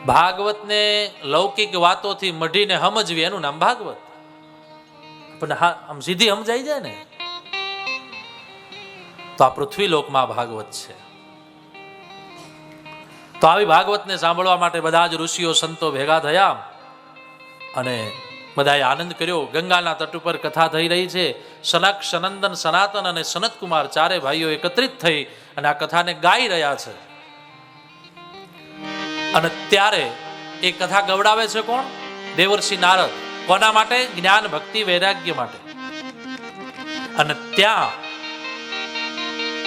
ભાગવતને લૌકિક વાતોથી મઢીને સમજવી એનું નામ ભાગવત. પણ હા, આમ સીધી સમજાઈ જાય ને તો આ પૃથ્વીલોકમાં ભાગવત છે. તો આવી ભાગવતને સાંભળવા માટે બધા જ ઋષિઓ સંતો ભેગા થયા અને બધાએ આનંદ કર્યો. ગંગાના તટ ઉપર કથા થઈ રહી છે. સનક, સનંદન, સનાતન અને સનતકુમાર ચારે ભાઈઓ એકત્રિત થઈ અને આ કથાને ગાઈ રહ્યા છે. અને ત્યારે એ કથા ગવડાવે છે કોણ? દેવર્ષિ નારદ. કોના માટે? જ્ઞાન, ભક્તિ, વૈરાગ્ય માટે. અને ત્યાં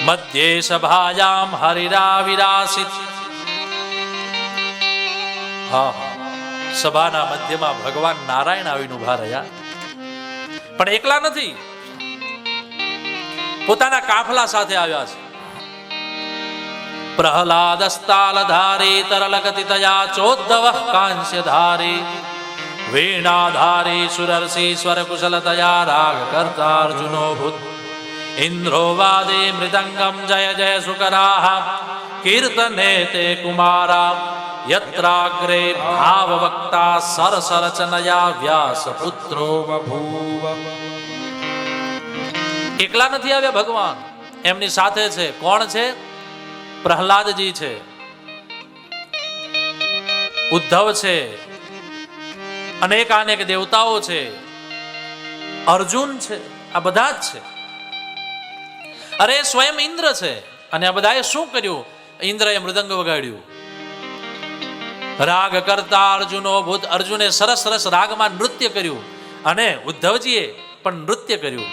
મધ્યે સભાયામ હરિરા વિરાસિત. હા, સભાના મધ્યમાં ભગવાન નારાયણ આવીને ઉભા રહ્યા. પણ એકલા નથી, પોતાના કાફલા સાથે આવ્યા છે. પ્રહલાદસ્તાલધારી તરલગતિ તયા ચોદ્ધવ કાંસ્યધારી વીણાધારી સુરર્ષિ સ્વરકુશલ તયા રાગ કર્તા અર્જુનો ભૂત ઇન્દ્રો વાદે મૃદંગમ જય જય સુકરાહ કીર્તને તે કુમારા યત્રાગ્રે ભાવવક્તા સરસરચનયા વ્યાસ પુત્રો બભૂવ. એકલા નથી આવ્યા ભગવાન, એમની સાથે છે. કોણ છે? પ્રહલાદજી છે, ઉદ્ધવ છે, અનેક દેવતાઓ છે, અર્જુન છે, આ બધા જ છે. અરે સ્વયં ઇન્દ્ર છે. અને આ બધાએ શું કર્યું? ઇન્દ્રએ મૃદંગ વગાડ્યું. રાગ કરતા અર્જુનો ભૂત. અર્જુને સરસ સરસ રાગમાં નૃત્ય કર્યું અને ઉદ્ધવજીએ પણ નૃત્ય કર્યું.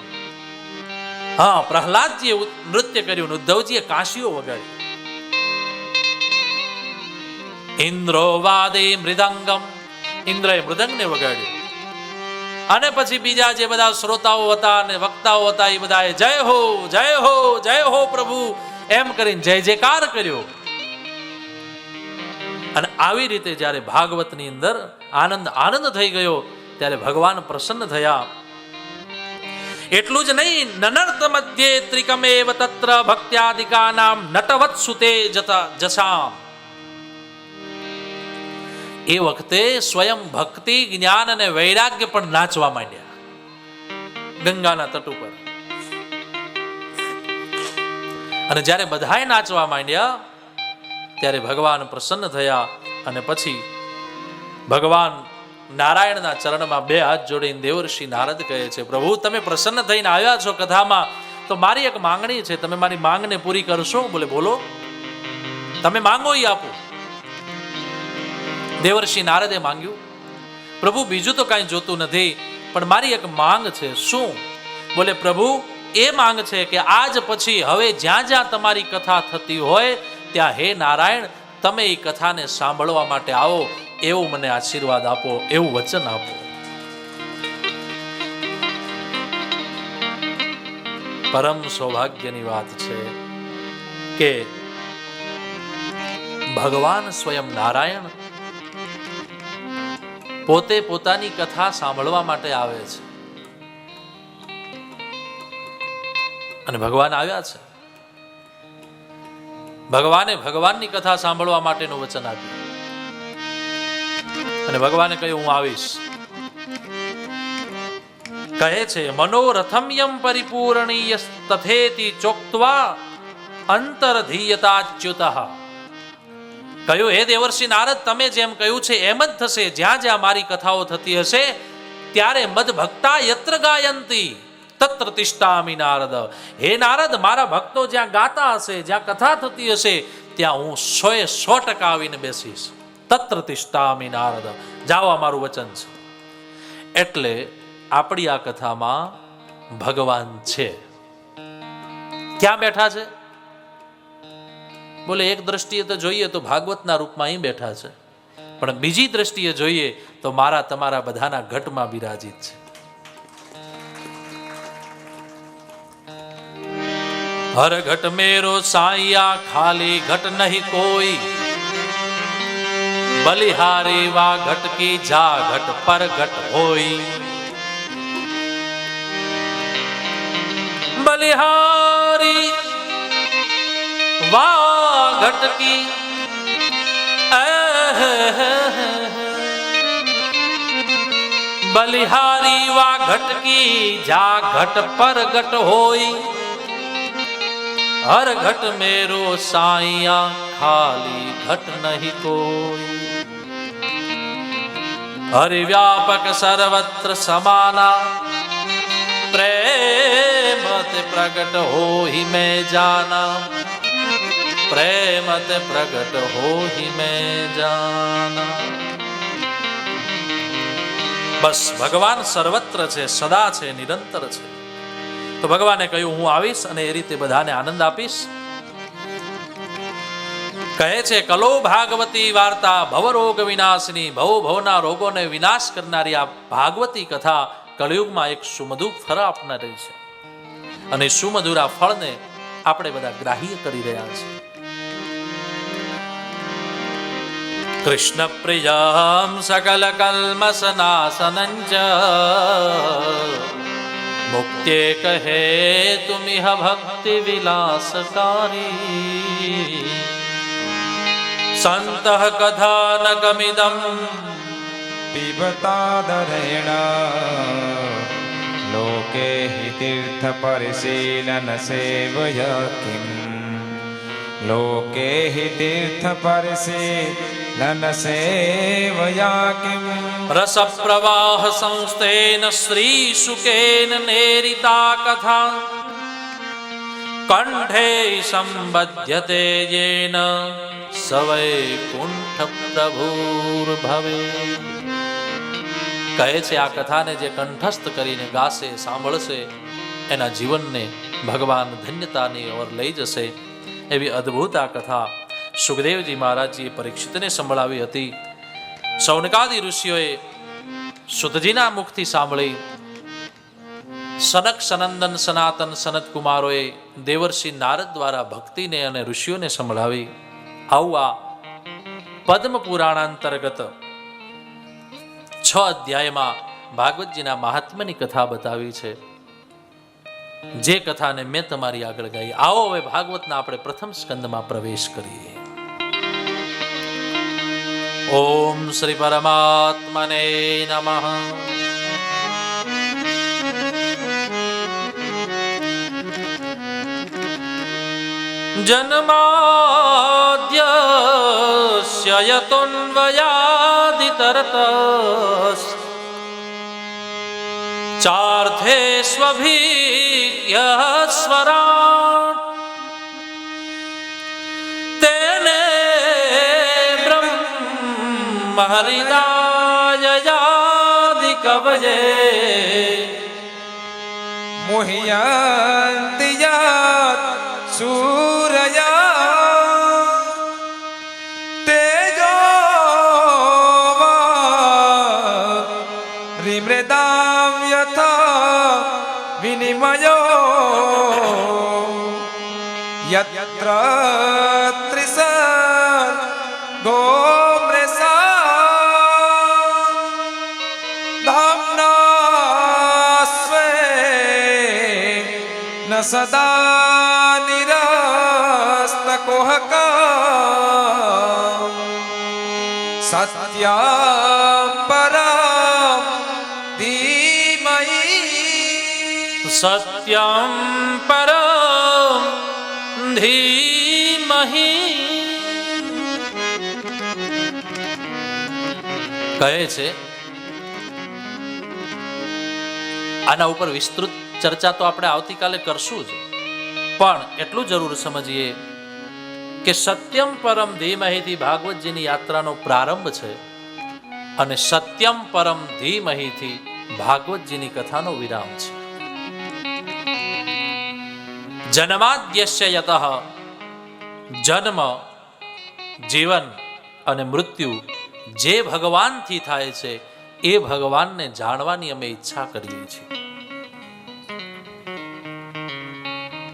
હા, પ્રહલાદજીએ નૃત્ય કર્યું, ઉદ્ધવજીએ કાશીઓ વગાડી. ઇન્દ્રો વાદે મૃદંગમ. ઇન્દ્રએ મૃદંગને વગાડ્યું. અને પછી બીજા જે બધા શ્રોતાઓ હતા અને વક્તાઓ હતા એ બધાએ જય હો, જય હો, જય હો પ્રભુ એમ કરીને જય જયકાર કર્યો. અને આવી રીતે જ્યારે ભાગવતની અંદર આનંદ આનંદ થઈ ગયો ત્યારે ભગવાન પ્રસન્ન થયા. એટલું જ નહીં, નનર્ત મધ્યે ત્રિકમેવ તત્ર ભક્ત્યાદિકાનામ નટવત સુતે જતા જસામ. એ વખતે સ્વયં ભક્તિ, જ્ઞાન અને વૈરાગ્ય પણ નાચવા માંડ્યા ગંગાના તટ ઉપર. અને જ્યારે બધાએ નાચવા માંડ્યા ત્યારે ભગવાન પ્રસન્ન થયા. અને પછી ભગવાન નારાયણના ચરણમાં બે હાથ જોડીને દેવર્ષિ નારદ કહે છે, પ્રભુ તમે પ્રસન્ન થઈને આવ્યા છો કથામાં, તો મારી એક માંગણી છે, તમે મારી માંગને પૂરી કરશો? બોલે બોલો, તમે માંગો એ આપો. દેવર્ષિ નારદે માંગ્યું, પ્રભુ બીજું તો કાંઈ જોતું નથી, પણ મારી એક માંગ છે. શું? બોલે પ્રભુ એ માંગ છે કે આજ પછી હવે જ્યાં જ્યાં તમારી કથા થતી હોય ત્યાં હે નારાયણ તમે એ કથાને સાંભળવા માટે આવો, એવું મને આશીર્વાદ આપો, એવું વચન આપો. પરમ સૌભાગ્યની વાત છે કે ભગવાન સ્વયં નારાયણ પોતે પોતાની કથા સાંભળવા માટે આવે છે. અને ભગવાન આવ્યા છે. ભગવાને ભગવાનની કથા સાંભળવા માટેનું વચન આપ્યું. અને ભગવાને કહ્યું હું આવીશ. કહે છે મનોરથમ યમ પરિપૂર્ણીય તથેતિ ચોક્ત્વા અંતરધીયતાચ્યુતઃ. કહ્યું હે દેવર્ષિ નારદ, તમે જેમ કહ્યું છે એમ જ થશે. જ્યાં જ્યાં મારી કથાઓ થતી હશે ત્યારે મદ ભક્તા યત્ર ગાયંતી તત્ર તિષ્ઠામિ નારદ. હે નારદ, મારા ભક્તો જ્યાં ગાતા હશે, જ્યાં કથા થતી હશે ત્યાં હું 100% આવીને બેસીશ. તત્ર તિષ્ઠામિ નારદ. જાઓ, આ મારું વચન છે. એટલે આપણી આ કથામાં ભગવાન છે. ક્યાં બેઠા છે? બોલે એક દ્રષ્ટિએ તો જોઈએ તો ભાગવતના રૂપમાં અહીં બેઠા છે, પણ બીજી દ્રષ્ટિએ જોઈએ તો મારા તમારા બધાના ઘટમાં બિરાજિત છે. હર ઘટ મેરો સાયા ખાલી ઘટ નહીં કોઈ, બલિહારી વા ઘટ કી જા ઘટ પર ઘટ હોઈ. બલિહારી વા ઘટ કી બલિહારી વા ઘટકી જા ઘટ પર ઘટ હોય, હર ઘટ મેરો સાઈયા ખાલી ઘટ નહીં કોઈ. હરિ વ્યાપક સર્વત્ર સમાના, પ્રેમ તે પ્રગટ હોહી મેં જાના, પ્રેમ તે પ્રગટ હોહી મેં જાના. બસ ભગવાન સર્વત્ર છે, સદા છે, નિરંતર છે. તો ભગવાને કહ્યું હું આવીશ અને એ રીતે બધાને આનંદ આપીશ. કહે છે કલો ભાગવતી વાર્તા ભવરોગ વિનાશની, ભવ ભવના રોગોને વિનાશ કરનારી આ ભાગવતી કથા કળિયુગમાં એક સુમધુર ફળ આપનારી છે. અને સુમધુરા ફળને આપણે બધા ગ્રાહ્ય કરી રહ્યા છીએ. કૃષ્ણ પ્રિયમ સકલ કલ્મસનાસનંચ, મુક્તે કહે તુમિહ ભક્તિ વિલાસકારી. સંત કથાનકમિદં પિબતાદરેણ, લોકે હિ તીર્થ પરિશીલન સેવયા કિમ, લોકે હિ તીર્થ પરિશીલન સેવયા કિમ. રસ પ્રવાહ સંસ્થેન શ્રી શુકેન નેરિતા કથા, કંઠે સંબધ્યતે યેન સવૈકુંઠ પ્રભુર ભવે. કહે છે આ કથાને જે કંઠસ્થ કરીને ગાશે, સાંભળશે, એના જીવનને ભગવાન ધન્યતાની ઓર લઈ જશે. એવી અદ્ભુત આ કથા સુખદેવજી મહારાજજીએ પરીક્ષિતને સંભળાવી હતી. સૌનકાદી ઋષિઓએ સુતજીના મુખથી સાંભળી. સનક સનંદન સનાતન સનત કુમારોએ દેવર્ષિ નારદ દ્વારા ભક્તિને અને ઋષિઓને સંભળાવી. આવું આ પદ્મ પુરાણાંતર્ગત 6 અધ્યાયમાં ભાગવતજીના મહાત્મ્યની કથા બતાવી છે, જે કથાને મેં તમારી આગળ ગાઈ. આવો હવે ભાગવતના આપણે પ્રથમ સ્કંદમાં પ્રવેશ કરીએ. ઓમ શ્રી પરમાત્મને નમઃ. જન્માદ્યસ્ય યતોન્વયાદિતરતસ્, ચાર્થે સ્વભીયઃ સ્વરાટ, તેને બ્રહ્મ હરિદાયયાદિ કવયે મુહ્યન્તિ યત સૂરયા, તેજો રિમૃદામ યથા વિનિમયો, યત્ર ત્રિસર્ગો સદા નિરસ્તકોહકા, સત્યં પરમ ધીમહિ, સત્યં પરમ ધીમહિ. કહે છે આના ઉપર વિસ્તૃત ચર્ચા તો આપણે આવતીકાલે કરશું જ, પણ એટલું જરૂર સમજીએ કે સત્યમ પરમ ધીમહિથી ભાગવતજીની યાત્રાનો પ્રારંભ છે અને સત્યમ પરમ ધીમહિથી ભાગવતજીની કથાનો વિરામ છે. જન્માદ્યસ્ય યતઃ, જન્મ, જીવન અને મૃત્યુ જે ભગવાનથી થાય છે એ ભગવાનને જાણવાની અમે ઈચ્છા કરીએ છીએ.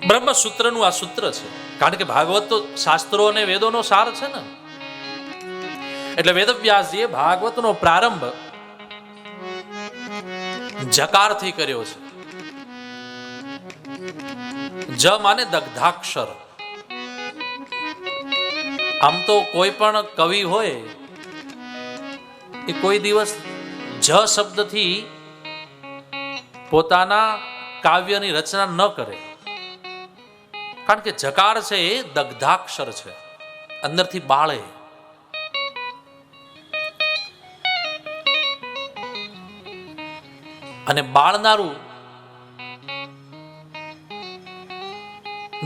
બ્રહ્મસૂત્રનું આ સૂત્ર છે, કારણ કે ભાગવત તો શાસ્ત્રો અને વેદોનો સાર છે ને. એટલે વેદવ્યાસજીએ ભાગવતનો પ્રારંભ જકારથી કર્યો છે. જ માને દગ્ધાક્ષર. આમ તો કોઈ પણ કવિ હોય એ કોઈ દિવસ જ શબ્દથી પોતાના કાવ્યની રચના ન કરે, કારણ કે જકાર છે એ દગ્ધાક્ષર છે, અંદરથી બાળે. અને બાળનારું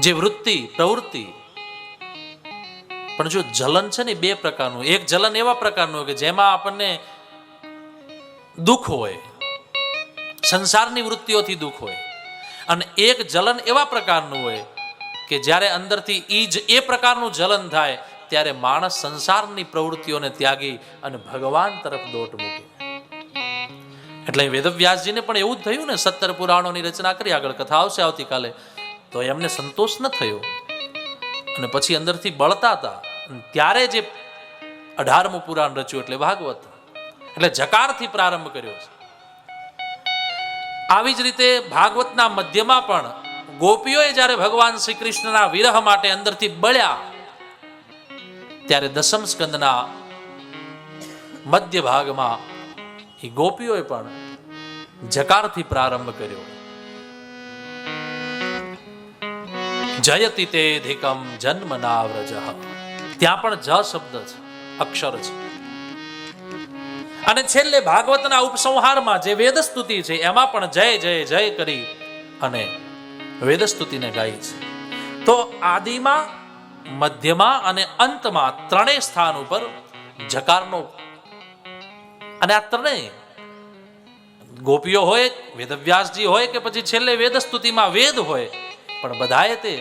જે વૃત્તિ પ્રવૃત્તિ, પણ જો જલન છે ને બે પ્રકારનું. એક જલન એવા પ્રકારનું કે જેમાં આપણને દુઃખ હોય, સંસારની વૃત્તિઓથી દુઃખ હોય, અને એક જલન એવા પ્રકારનું હોય કે જ્યારે અંદરથી એ પ્રકારનું જલન થાય ત્યારે માણસ સંસારની પ્રવૃત્તિઓને ત્યાગી અને ભગવાન તરફ દોટ મૂકે. એટલે વેદવ્યાસજીને પણ એવું જ થયું ને. 17 પુરાણોની રચના કરી, આગળ કથા આવશે આવતીકાલે. તો એમને સંતોષ ન થયો અને પછી અંદરથી બળતા હતા. ત્યારે જે 18મું પુરાણ રચ્યું એટલે ભાગવત. એટલે જકારથી પ્રારંભ કર્યો છે. આવી જ રીતે ભાગવતના મધ્યમાં પણ ગોપીઓએ જ્યારે ભગવાન શ્રી કૃષ્ણના વિરહ માટે અંદરથી બળ્યા ત્યારે દસમ સ્કંદના મધ્ય ભાગમાં એ ગોપીઓએ પણ જકારથી પ્રારંભ કર્યો. જયતિ તેધિકમ જન્મનાવ્રજ. ત્યાં પણ જ શબ્દ છે, અક્ષર છે. અને છેલ્લે ભાગવતના ઉપસંહારમાં જે વેદસ્તુતિ છે એમાં પણ જય જય જય કરી અને વેદસ્તુતિને ગાઈ છે. તો આદિમાં, મધ્યમાં અને અંતમાં ત્રણેય સ્થાન ઉપર જકારનો. અને આ ત્રણેય ગોપીઓ હોય, વેદવ્યાસજી હોય કે પછી છેલ્લે વેદસ્તુતિમાં વેદ હોય, પણ બધાએ તે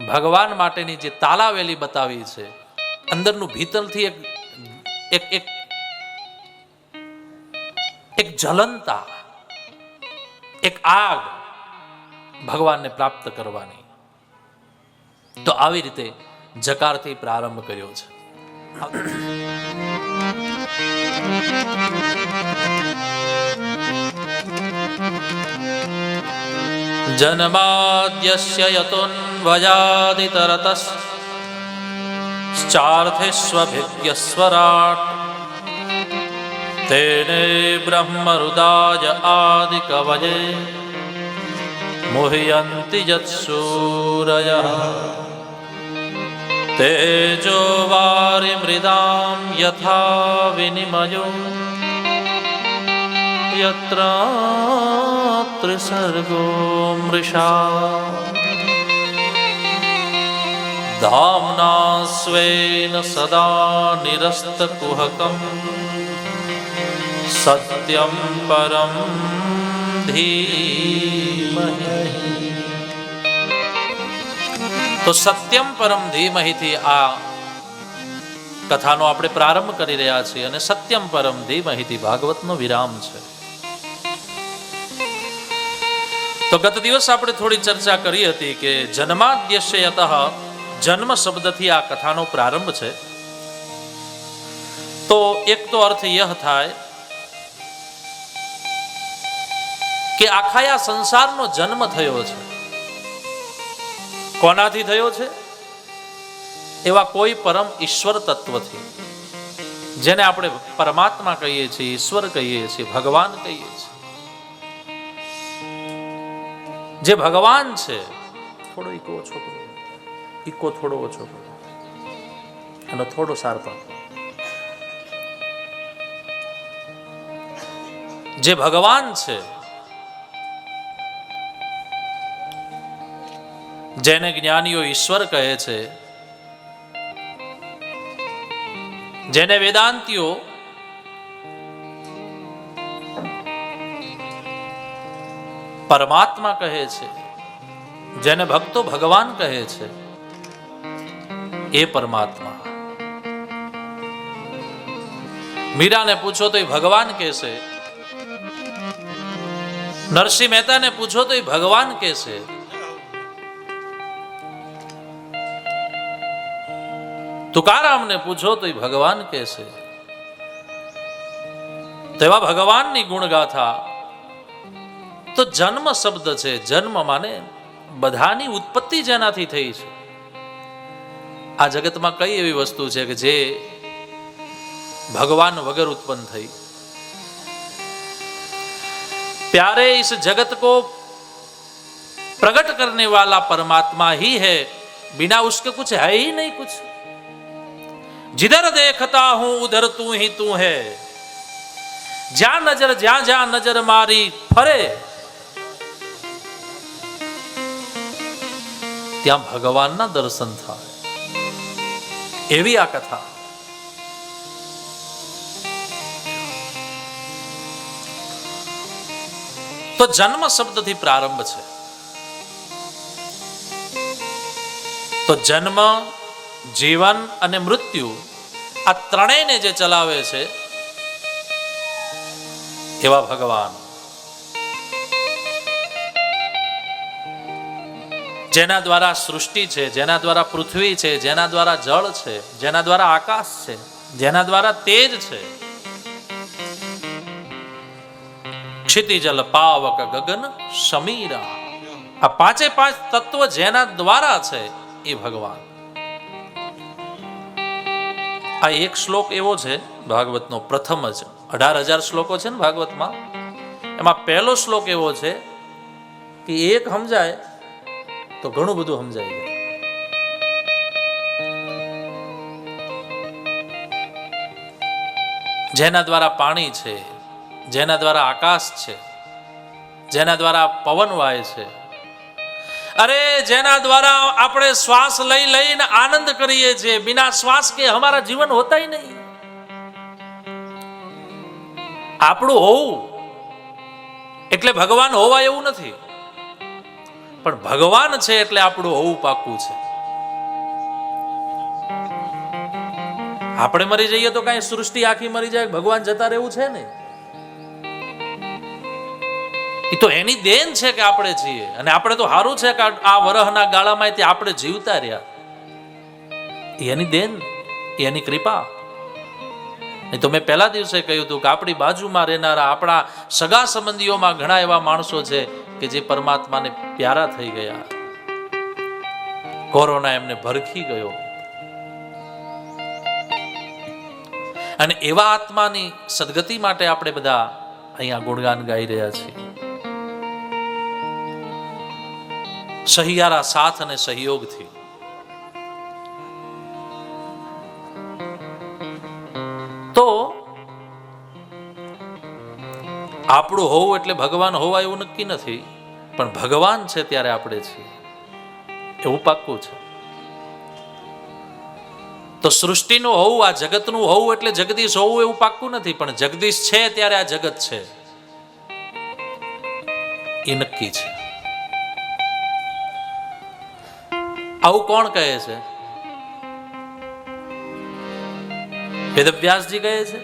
ભગવાન માટેની જે તાલાવેલી બતાવી છે, અંદરનું ભીતરથી એક જલનતા, એક આગ ભગવાનને પ્રાપ્ત કરવાની. તો આવી રીતે જકારથી પ્રારંભ કર્યો છે. જન્માદ્યસ્ય યતોન્વયાદિતરતશ્ચાર્થેષ્વભિજ્ઞસ્વરાટ તેને બ્રહ્મરુદાય આદિકવયે મુહ્યન્તિ યત્સૂરયઃ તેજો વારિમૃદાં યથા વિનિમયો યત્ર ત્રિસર્ગો મૃષા ધામ્ના સ્વેન સદા નિરસ્તકુહકં સત્યમ પરમ ધીમહિ. તો સત્યમ પરમ ધીમહિથી આ કથાનો આપણે પ્રારંભ કરી રહ્યા છીએ અને સત્યમ પરમ ધીમહિથી ભાગવતનો વિરામ છે. તો ગત દિવસ આપણે થોડી ચર્ચા કરી હતી કે જન્માદ્યસ્ય યતઃ, જન્મ શબ્દથી આ કથાનો પ્રારંભ છે. તો એક તો અર્થ યહ થાય કે આખા આ સંસારનો જન્મ થયો છે. કોનાથી થયો છે? એવા કોઈ પરમ ઈશ્વર તત્વથી, જેને આપણે પરમાત્મા કહીએ છીએ, ઈશ્વર કહીએ છીએ, ભગવાન કહીએ છીએ. જે ભગવાન છે, થોડો ઈકો ઓછો કરો, ઈકો થોડો ઓછો કરો, અને થોડો સારપા. જે ભગવાન છે, જેને જ્ઞાનીઓ ઈશ્વર કહે છે, જેને વેદાંતીઓ પરમાત્મા કહે છે, જેને ભક્તો ભગવાન કહે છે, એ પરમાત્મા. મીરાને પૂછો તો એ ભગવાન કહેશે, નરસિંહ મહેતાને પૂછો તો એ ભગવાન કહેશે. તુકારામને પૂછો તો એ ભગવાન કહેશે. તેવા ભગવાનની ગુણગાથા. તો જન્મ શબ્દ છે, જન્મ માને બધાની ઉત્પત્તિ જેનાથી થઈ છે. આ જગતમાં કઈ એવી વસ્તુ છે કે જે भगवान वगैरह उत्पन्न थई। प्यारे इस जगत को प्रकट करने वाला परमात्मा ही है, बिना उसके कुछ है ही नहीं कुछ। जिधर देखता हूं उधर तू ही तू है, જ્યાં નજર મારી ફરે ત્યાં ભગવાનના દર્શન થાય, એવી આ કથા। તો જન્મ શબ્દથી પ્રારંભ છે। તો જન્મ, જીવન અને મૃત્યુ આ ત્રણેયને જે ચલાવે છે એવા ભગવાન, જેના દ્વારા સૃષ્ટિ છે, જેના દ્વારા પૃથ્વી છે, જેના દ્વારા જળ છે, જેના દ્વારા આકાશ છે, જેના દ્વારા તેજ છે, ક્ષિતિજલ પાવક ગગન સમીરા, આ પાંચે પાંચ તત્વ જેના દ્વારા છે એ ભગવાન। આ એક શ્લોક એવો છે ભાગવતનો, પ્રથમ જ 18,000 શ્લોકો છે ને ભાગવતમાં, એમાં પહેલો શ્લોક એવો છે કે એક સમજાય તો ઘણું બધું સમજાય જાય। જેના દ્વારા પાણી છે, જેના દ્વારા આકાશ છે, જેના દ્વારા પવન વાય છે, અરે જેના દ્વારા આપણે શ્વાસ લઈ લઈને આનંદ કરીએ છીએ, बिना श्वास के हमारा जीवन होता ही नहीं। આપણું હોવું એટલે ભગવાન હોવા એવું નથી, પણ ભગવાન છે એટલે આપણું હોવું પાક્કું છે। આપણે મરી જઈએ તો કઈ સૃષ્ટિ આખી મરી જાય, ભગવાન જતા રહેવું છે ને, એ તો એની દેન છે કે આપણે છીએ। અને આપણે તો સારું છે કે આ વરહના ગાળામાં આપણે જીવતા રહ્યા, એની દેન, એની કૃપા। નહીં તો મેં પહેલા દિવસે કહ્યું હતું કે આપણી બાજુમાં રહેનારા આપણા સગા સંબંધીઓમાં ઘણા એવા માણસો છે કે જે પરમાત્માને પ્યારા થઈ ગયા, કોરોના એમને ભરખી ગયો, અને એવા આત્માની સદગતિ માટે આપણે બધા અહીંયા ગુણગાન ગાઈ રહ્યા છીએ। સહિયારા સાથ અને સહયોગથી। તો આપણું હોવું એટલે ભગવાન હોવા એવું નક્કી નથી, પણ ભગવાન છે ત્યારે આપણે છીએ એવું પાક્કું છે। તો સૃષ્ટિનું હોવું, આ જગતનું હોવું એટલે જગદીશ હોવું એવું પાક્કું નથી, પણ જગદીશ છે ત્યારે આ જગત છે એ નક્કી છે। આવું કોણ કહે છે? વેદવ્યાસજી કહે છે,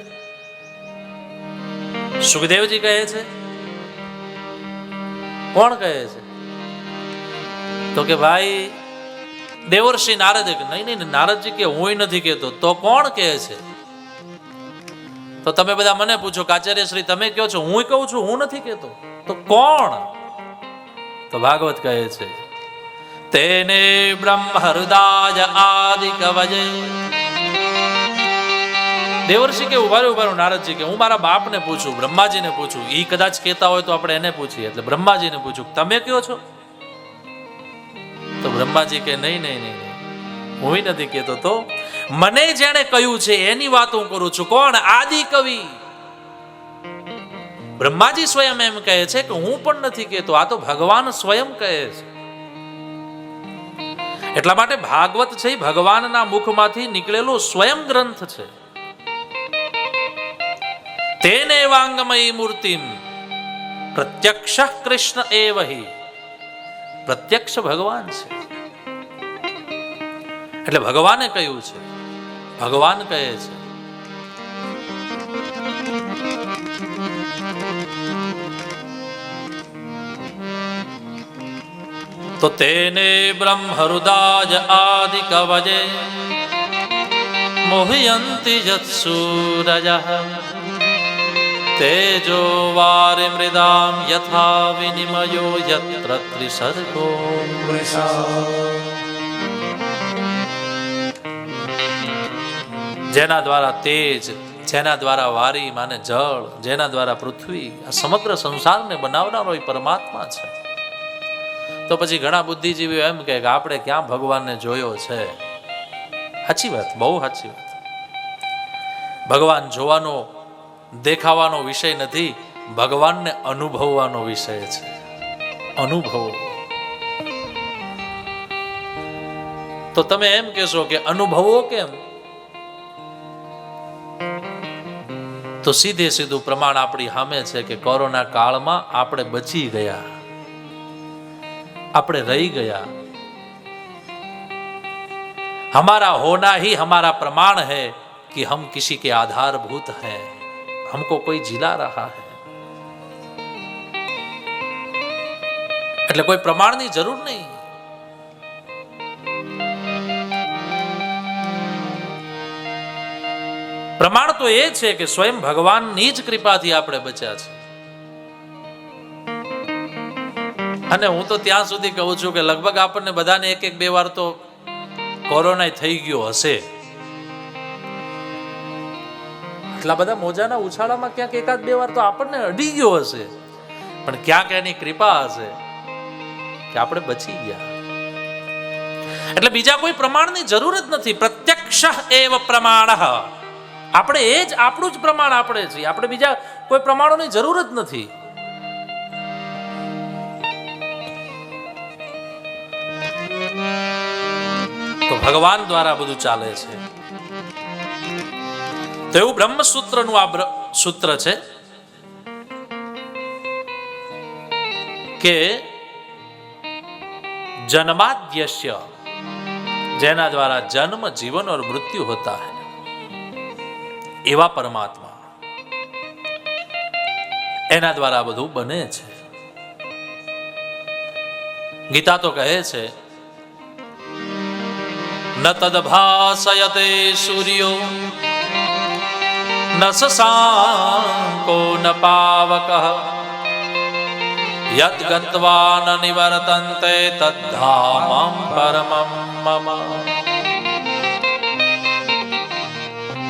સુખદેવજી કહે છે, કોણ કહે છે? તો કે ભાઈ દેવર્ષિ નારદ। નહીં, નારદજી કે હું નથી કહેતો, તો કોણ કહે છે? તો તમે બધા મને પૂછો કે આચાર્ય શ્રી તમે કહો છો, હું કહું છું, હું નથી કહેતો, તો કોણ? તો ભાગવત કહે છે, તેને બ્રહ્મ હૃદય આદિ કવજે। દેવર્ષિ કે ઉભારું નારદજી કે હું મારા બાપને પૂછું, બ્રહ્માજીને પૂછું, એ કદાચ કહેતા હોય તો આપણે એને પૂછીએ, એટલે બ્રહ્માજીને પૂછું તમે કયો છો? તો બ્રહ્માજી કે નહીં, હું નથી કહેતો, તો મને જેણે કહ્યું છે એની વાત હું કરું છું। કોણ? આદિ કવિ બ્રહ્માજી સ્વયં એમ કહે છે કે હું પણ નથી કહેતો, આ તો ભગવાન સ્વયં કહે છે। એટલા માટે ભાગવત છે ભગવાનના મુખમાંથી નીકળેલો સ્વયં ગ્રંથ છે। તેને વાંગમયી મૂર્તિમ પ્રત્યક્ષ કૃષ્ણ એવ હિ, પ્રત્યક્ષ ભગવાન છે એટલે ભગવાને કહ્યું છે, ભગવાન કહે છે। તો તેને બ્રહ્મ હૃદય આદિ કવજે મોહયંતિ જત્સૂરજઃ તેજો વારે મૃદામ યથા વિનિમયો યત્ર ત્રિસર્ગો મૃષા। જેના દ્વારા તેજ જેના દ્વારા વારી માને જળ, જેના દ્વારા પૃથ્વી, આ સમગ્ર સંસારને બનાવનારો એ પરમાત્મા છે. તો પછી ઘણા બુદ્ધિજીવીઓ એમ કહે કે આપણે ક્યાં ભગવાનને જોયો છે. સાચી વાત, બહુ સાચી વાત. ભગવાન જોવાનો દેખાવાનો વિષય નથી, ભગવાનને અનુભવવાનો વિષય છે. અનુભવો. તો તમે એમ કહેશો કે અનુભવો કેમ? તો સીધે સીધું પ્રમાણ આપણી સામે છે કે કોરોના કાળમાં આપણે બચી ગયા, આપણે રહી ગયા. हमारा होना ही हमारा प्रमाण है कि हम किसी के आधारभूत हैं, हमको कोई जिला रहा है. એટલે કોઈ પ્રમાણની જરૂર નહીં. પ્રમાણ તો એ છે કે સ્વયં ભગવાનની જ કૃપાથી આપણે બચ્યા છે. અને હું તો ત્યાં સુધી કહું છું કે લગભગ આપણને બધાને એક એક બે વાર તો કોરોના થઈ ગયો હશે. એટલા બધા મોજાના ઉછાળામાં ક્યાંક એકાદ બે વાર તો આપણને અડી ગયો હશે, પણ ક્યાંક એની કૃપા હશે કે આપણે બચી ગયા. એટલે બીજા કોઈ પ્રમાણની જરૂર જ નથી. પ્રત્યક્ષ એવ પ્રમાણ. આપણે એ જ આપણું જ પ્રમાણ આપણે છીએ. આપણે બીજા કોઈ પ્રમાણોની જરૂર જ નથી. તો ભગવાન દ્વારા બધું ચાલે છે. તો એવું બ્રહ્મસૂત્રનું આ સૂત્ર છે કે जन्माद्यस्य, જેના દ્વારા જન્મ, જીવન और मृत्यु होता है, એવા પરમાત્મા, એના દ્વારા બધું બને છે. ગીતા તો કહે છે ન તદભાસયતે સૂર્યો ન શશાંકો ન પાવકઃ યદ ગત્વા ન નિવર્તન્તે તદ્ધામં પરમં મમ.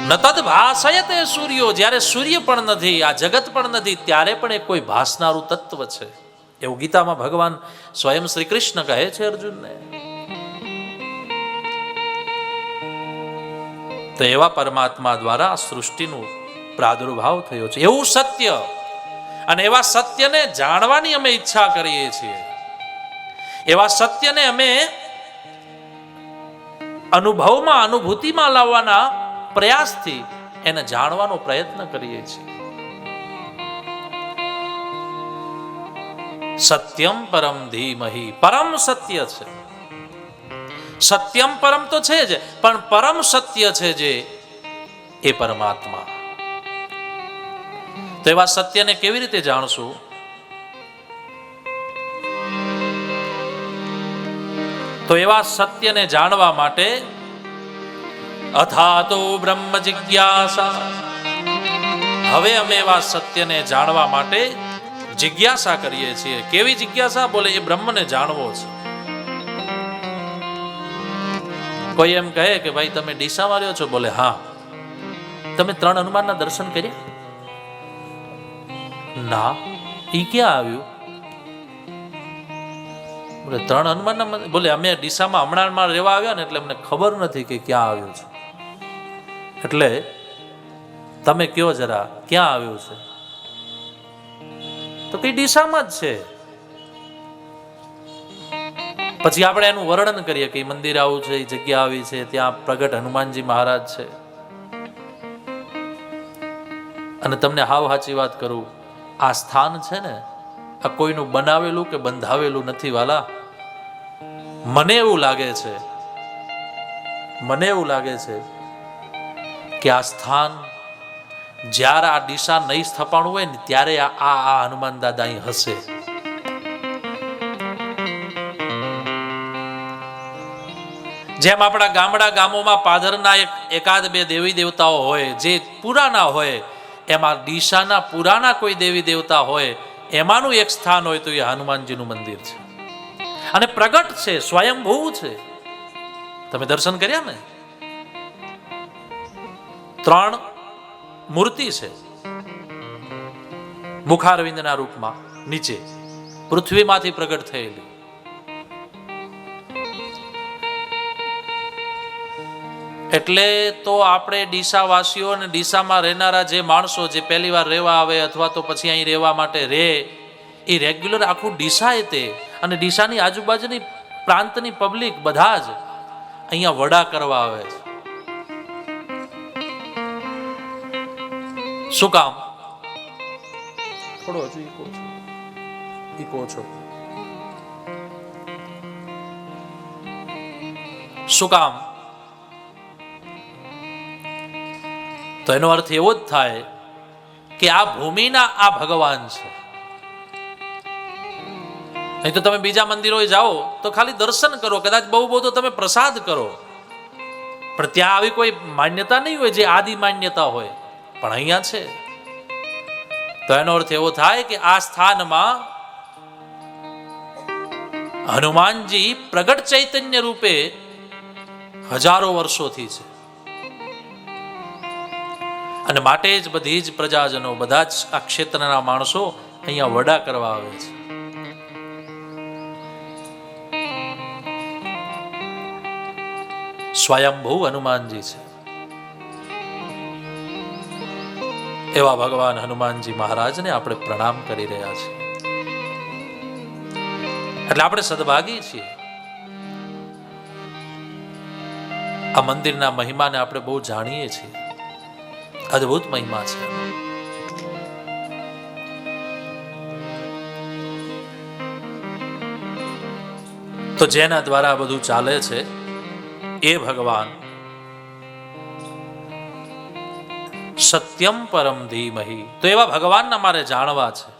ન તદભાસયતે સૂર્યો, જ્યારે સૂર્ય પણ નથી, આ જગત પણ નથી, ત્યારે પણ એ કોઈ ભાસનારું તત્વ છે, એવું ગીતામાં ભગવાન સ્વયં શ્રી કૃષ્ણ કહે છે અર્જુનને. તો એવા પરમાત્મા દ્વારા આ સૃષ્ટિનું પ્રાદુર્ભાવ થયો છે. એવું સત્ય, અને એવા સત્યને જાણવાની અમે ઈચ્છા કરીએ છીએ. એવા સત્યને અમે અનુભવમાં, અનુભૂતિમાં લાવવાના પ્રયાસથી એને જાણવાનો પ્રયત્ન કરીએ છીએ. સત્યમ પરમ ધીમહિ, પરમ સત્ય છે. સત્યમ પરમ તો છે જ, પણ પરમ સત્ય છે જે એ પરમાત્મા. તો એવા સત્યને કેવી રીતે જાણશું? તો એવા સત્યને જાણવા માટે અથાતો બ્રહ્મ જિજ્ઞાસા, હવે અમે એવા સત્યને જાણવા માટે જિજ્ઞાસા કરીએ છીએ. કેવી જિજ્ઞાસા? બોલે એ બ્રહ્મને જાણવો છે. કોઈ એમ કહે કે ભાઈ તમે ડીસામાં રહ્યો છો? બોલે હા. તમે 3 હનુમાનના દર્શન કર્યા? ના. ઈ ક્યાં આવ્યું? બોલે 3 હનુમાનના. બોલે અમે ડીસામાં હમણાં રહેવા આવ્યા ને એટલે અમને ખબર નથી કે ક્યાં આવ્યું છે. એટલે તમે કયો જરા ક્યાં આવ્યું છે? તો કઈ ડીસામાં જ છે. પછી આપણે એનું વર્ણન કરીએ કે મંદિર આવું છે, એ જગ્યા આવી છે, ત્યાં પ્રગટ હનુમાનજી મહારાજ છે. અને તમને હાવ સાચી વાત કરું, આ સ્થાન છે ને, આ કોઈનું બનાવેલું કે બંધાવેલું નથી વાલા. મને એવું લાગે છે કે આ સ્થાન જ્યારે આ ડીસા નહીં સ્થપાણું હોય ને ત્યારે આ હનુમાન દાદા અહીં હશે. જેમ આપણા ગામોમાં પાદરના એકાદ બે દેવી દેવતાઓ હોય જે પુરાના હોય, એમાં ડીસાના પુરાના કોઈ દેવી દેવતા હોય, એમાંનું એક સ્થાન હોય તો એ હનુમાનજીનું મંદિર છે. અને પ્રગટ છે, સ્વયંભૂ છે. તમે દર્શન કર્યા ને? 3 મૂર્તિ છે, મુખારવિંદના રૂપમાં નીચે પૃથ્વીમાંથી પ્રગટ થયેલી. એટલે તો આપણે ડીસાવાસીઓ અને ડીસામાં રહેનારા જે માણસો જે પહેલી વાર રહેવા આવે અથવા તો પછી અહીં રહેવા માટે રહે, એ રેગ્યુલર આખું ડીસા તે અને ડીસાની આજુબાજુની પ્રાંતની પબ્લિક બધા જ અહીંયા વડા કરવા આવે છે. શું કામ? થોડો હજુ ઈકો છો. શું કામ? તો એનો અર્થ એવો જ થાય કે આ ભૂમિના આ ભગવાન છે. નહીં તો તમે બીજા મંદિરોએ જાઓ તો ખાલી દર્શન કરો, કદાચ બહુ બહુ તો તમે પ્રસાદ કરો, પણ ત્યાં આવી કોઈ માન્યતા નહીં હોય જે આદિ માન્યતા હોય, પણ અહીંયા છે. તો એનો અર્થ એવો થાય કે આ સ્થાનમાં હનુમાનજી પ્રગટ ચૈતન્ય રૂપે હજારો વર્ષોથી છે અને માટે જ બધી જ પ્રજાજનો, બધા જ આ ક્ષેત્રના માણસો અહીંયા વડા કરવા આવે છે. સ્વયંભૂ હનુમાનજી છે. એવા ભગવાન હનુમાનજી મહારાજને આપણે પ્રણામ કરી રહ્યા છીએ. એટલે આપણે સદભાગી છીએ. આ મંદિરના મહિમાને આપણે બહુ જાણીએ છીએ. અદ્ભુત મહિમા છે. તો જેના દ્વારા બધું ચાલે છે એ ભગવાન સત્યમ પરમ ધીમહિ. તો એવા ભગવાનના મારે જાણવા છે.